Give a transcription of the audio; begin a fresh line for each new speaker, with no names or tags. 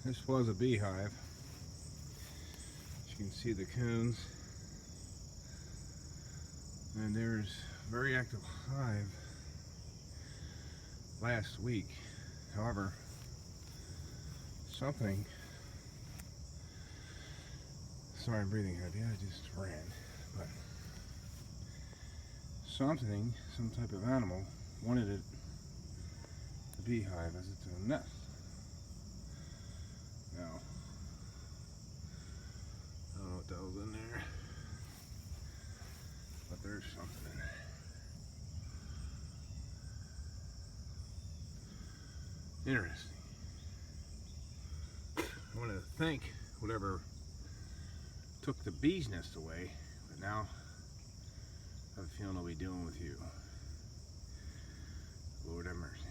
This was a beehive. As you can see the coons. And there's a very active hive last week. However, something, sorry I'm breathing heavy, I just ran, but something, some type of animal wanted it, the beehive, as its own nest. Now, I don't know what the hell's in there, but there's something in there. Interesting. I want to thank whatever took the bee's nest away, but now I have a feeling I'll be dealing with you. Lord have mercy.